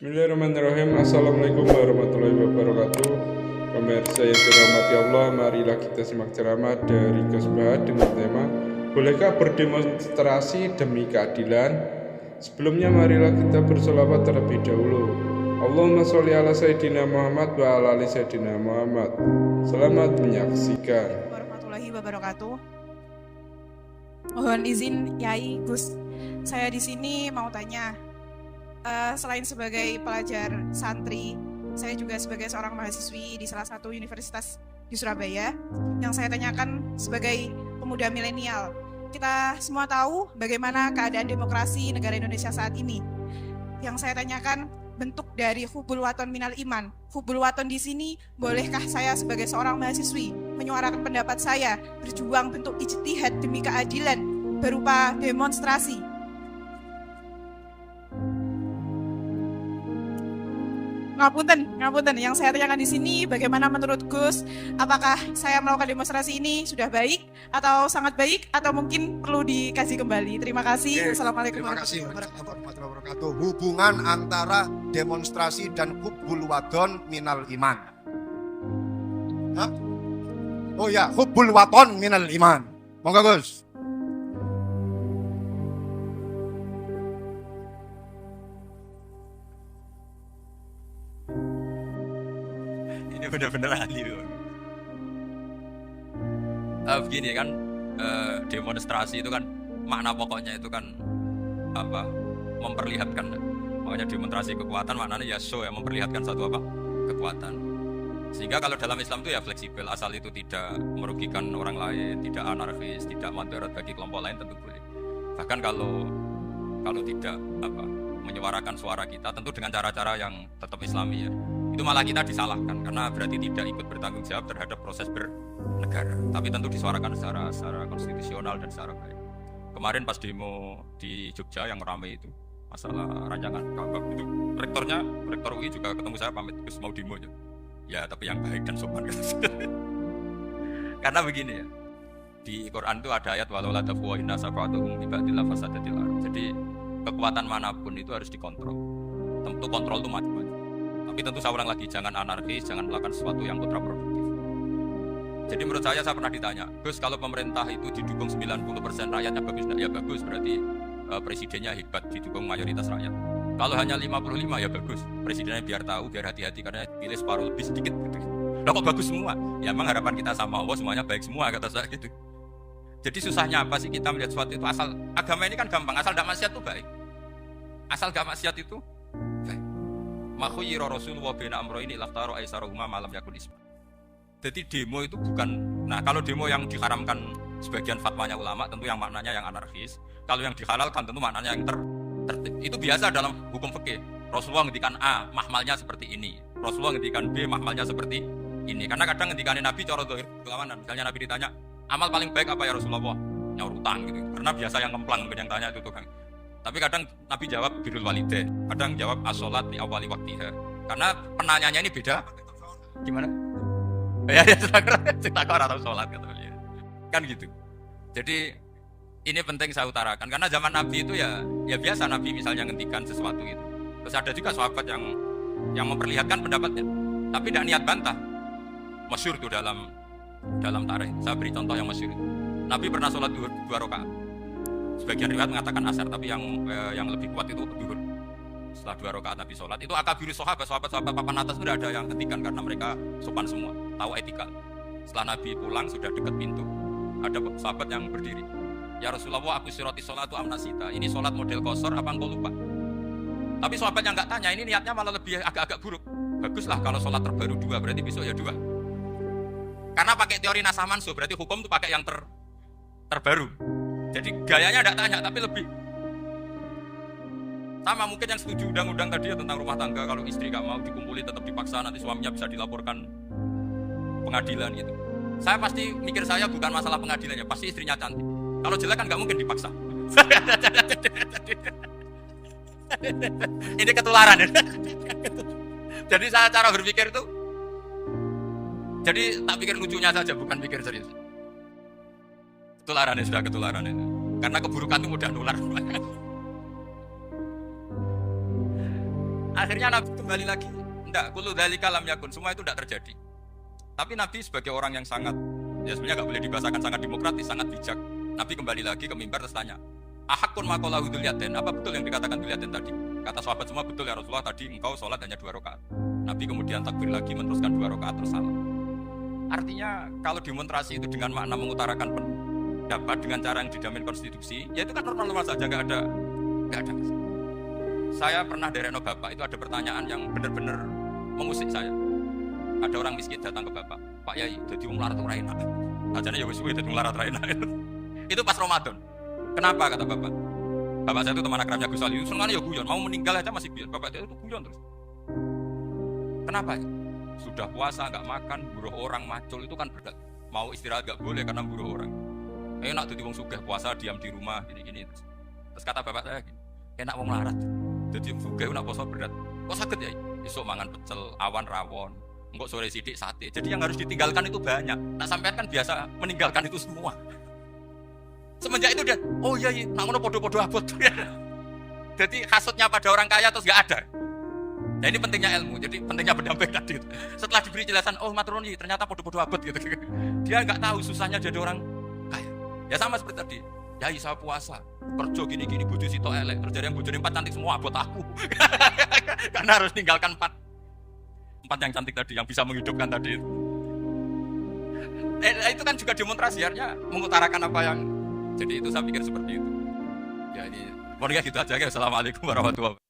Bismillahirrahmanirrahim. Assalamualaikum warahmatullahi wabarakatuh. Pemirsa yang dirahmati Allah, marilah kita simak ceramah dari Gus Bahar dengan tema Bolehkah berdemonstrasi demi keadilan? Sebelumnya marilah kita bersolawat terlebih dahulu. Allahumma sholli ala Sayyidina Muhammad wa ala ali Sayyidina Muhammad. Selamat menyaksikan. Warahmatullahi wabarakatuh. Mohon izin Yai Gus, saya di sini mau tanya. Selain sebagai pelajar santri, saya juga sebagai seorang mahasiswi di salah satu universitas di Surabaya. Yang saya tanyakan sebagai pemuda milenial, kita semua tahu bagaimana keadaan demokrasi negara Indonesia saat ini. Yang saya tanyakan bentuk dari hubul waton minal iman. Hubul waton di sini, bolehkah saya sebagai seorang mahasiswi menyuarakan pendapat saya, berjuang bentuk ijtihad demi keadilan berupa demonstrasi? Ngapunten. Yang saya tanyakan di sini, bagaimana menurut Gus? Apakah saya melakukan demonstrasi ini sudah baik atau sangat baik atau mungkin perlu dikaji kembali? Terima kasih. Assalamualaikum warahmatullahi wabarakatuh. Hubungan antara demonstrasi dan hubbul wadon minal iman. Hah? Oh ya, hubbul wadon minal iman. Monggo Gus. Ini benar-benar ahli loh. Begini kan, demonstrasi itu kan makna pokoknya itu kan apa? Memperlihatkan. Makanya demonstrasi kekuatan maknanya ya show, ya memperlihatkan satu apa? Kekuatan. Sehingga kalau dalam Islam itu ya fleksibel, asal itu tidak merugikan orang lain, tidak anarkis, tidak mudarat bagi kelompok lain tentu boleh. Bahkan kalau tidak apa? Menyuarakan suara kita tentu dengan cara-cara yang tetap Islami ya. Itu malah kita disalahkan karena berarti tidak ikut bertanggung jawab terhadap proses bernegara. Tapi tentu disuarakan secara konstitusional dan secara baik. Kemarin pas demo di Jogja yang ramai itu masalah rancangan KUHP itu rektor UI juga ketemu saya pamit Gus mau demo aja. Ya tapi yang baik dan sopan. Karena begini ya. Di Quran itu ada ayat walau la tafwa inna safa'atuhum bi ba'dil fasadatil ardh. Jadi kekuatan manapun itu harus dikontrol. Tentu kontrol itu macam-macam. Tapi tentu saya ulang lagi, jangan anarkis, jangan melakukan sesuatu yang kontraproduktif. Jadi menurut saya pernah ditanya, Gus kalau pemerintah itu didukung 90% rakyatnya bagus, ya bagus, berarti presidennya hebat, didukung mayoritas rakyat. Kalau hanya 55 ya bagus, presidennya biar tahu, biar hati-hati karena pilih separuh lebih sedikit gitu. Lah kok bagus semua? Ya emang harapan kita sama Allah semuanya baik semua kata saya gitu. Jadi susahnya apa sih kita melihat sesuatu itu asal agama ini kan gampang, asal tidak maksiat itu baik. Asal gak maksiat itu baik. Makhuyira Rasulullah bina amro ini laftaro aisarohuma malam yakun isma. Jadi demo itu bukan, nah kalau demo yang diharamkan sebagian fatwanya ulama tentu yang maknanya yang anarkis. Kalau yang dihalalkan tentu maknanya yang tertib. Itu biasa dalam hukum fikih. Rasulullah ngendikan A, mahmalnya seperti ini. Rasulullah ngendikan B, mahmalnya seperti ini. Karena kadang ngendikanin Nabi cara dohir kelawanan. Misalnya Nabi ditanya, amal paling baik apa ya Rasulullah? Nyaur utang gitu. Karena biasa yang ngemplang yang tanya itu tukang. Tapi kadang Nabi jawab birrul walidain, kadang jawab as-sholat li awali waktiha. Karena penanyanya ini beda. Gimana? Ya cerita atau sholat gitu. Kan gitu. Jadi ini penting saya utarakan karena zaman Nabi itu ya biasa Nabi misalnya ngendikan sesuatu itu. Terus ada juga sahabat yang memperlihatkan pendapatnya, tapi tidak niat bantah. Masyhur itu dalam tarikh. Saya beri contoh yang masyhur. Nabi pernah sholat dua rakaat. Sebagian riwayat mengatakan asar, tapi yang lebih kuat itu duhur. Setelah 2 rakaat Nabi sholat, itu akabiru sahabat papan atas itu ada yang hentikan karena mereka sopan semua, tahu etika. Setelah Nabi pulang sudah dekat pintu, ada sahabat yang berdiri. Ya Rasulullah, aku siroti sholatu amnasita. Ini sholat model kosor apa engkau lupa? Tapi sahabat yang nggak tanya, ini niatnya malah lebih agak-agak buruk. Baguslah kalau sholat terbaru 2, berarti besok ya 2. Karena pakai teori nasamansuh, berarti hukum itu pakai yang terbaru. Jadi gayanya tidak tanya, tapi lebih sama mungkin yang setuju undang-undang tadi ya tentang rumah tangga. Kalau istri gak mau dikumpuli tetap dipaksa, nanti suaminya bisa dilaporkan pengadilan gitu. Saya pasti mikir saya bukan masalah pengadilannya, pasti istrinya cantik. Kalau jelek kan gak mungkin dipaksa. Ini ketularan ya. Jadi saya cara berpikir itu, jadi tak pikir lucunya saja, bukan pikir serius. Ketularan sudah ketularan itu. Karena keburukan itu mudah nular. Akhirnya Nabi kembali lagi. Enggak, kullu dzalika lam yakun. Semua itu tidak terjadi. Tapi Nabi sebagai orang yang sangat, ya sebenarnya nggak boleh dibahasakan sangat demokratis, sangat bijak. Nabi kembali lagi ke mimbar terus tanya, ahakun maqalahu dzulyaten, apa betul yang dikatakan dzulyaten tadi? Kata sahabat semua betul ya Rasulullah, tadi engkau sholat hanya 2 rakaat. Nabi kemudian takbir lagi meneruskan 2 rakaat terus salam. Artinya kalau demonstrasi itu dengan makna mengutarakan pendapat dengan cara yang dijamin konstitusi, ya itu kan normal-normal saja, nggak ada. Saya pernah dereno bapak, itu ada pertanyaan yang benar-benar mengusik saya. Ada orang miskin datang ke bapak, Pak Yai, jadi wong larat ora enak. Ajane ya wis suwe dadi wong larat ora enak. Itu pas Ramadan. Kenapa kata bapak? Bapak saya itu teman akrabnya Gus Ali, senengane ya guyon, mau meninggal aja masih guyon. Bapak itu guyon terus. Kenapa? Sudah puasa enggak makan, buruh orang macul itu kan berat. Mau istirahat enggak boleh karena buruh orang. Enak dadi wong sugih puasa diam di rumah gini-gini terus. Terus kata bapak saya gini, enak wong larat. Dadi wong sugih nak puasa berat. Kok saged ya? Esuk mangan pecel, awan rawon. Enggak sore sidik sate. Jadi yang harus ditinggalkan itu banyak. Nah sampean kan biasa meninggalkan itu semua. Semenjak itu dia, oh iya, nak ngono podo-podo abot. Jadi hasutnya pada orang kaya terus enggak ada. Nah ini pentingnya ilmu. Jadi pentingnya pendamping tadi. Setelah diberi jelasan, oh maturuni ternyata podo-podo abot gitu. Dia enggak tahu susahnya jadi orang kaya. Ya sama seperti tadi. Ya saya puasa, kerja gini-gini bojo sitok elek, terus jadi yang bojone 4 cantik semua abot aku. Karena harus tinggalkan 4 yang cantik tadi, yang bisa menghidupkan tadi. Itu kan juga demonstrasi, artinya mengutarakan apa yang. Jadi itu saya pikir seperti itu. Ya ini, pokoknya gitu aja ya. Assalamualaikum warahmatullahi wabarakatuh.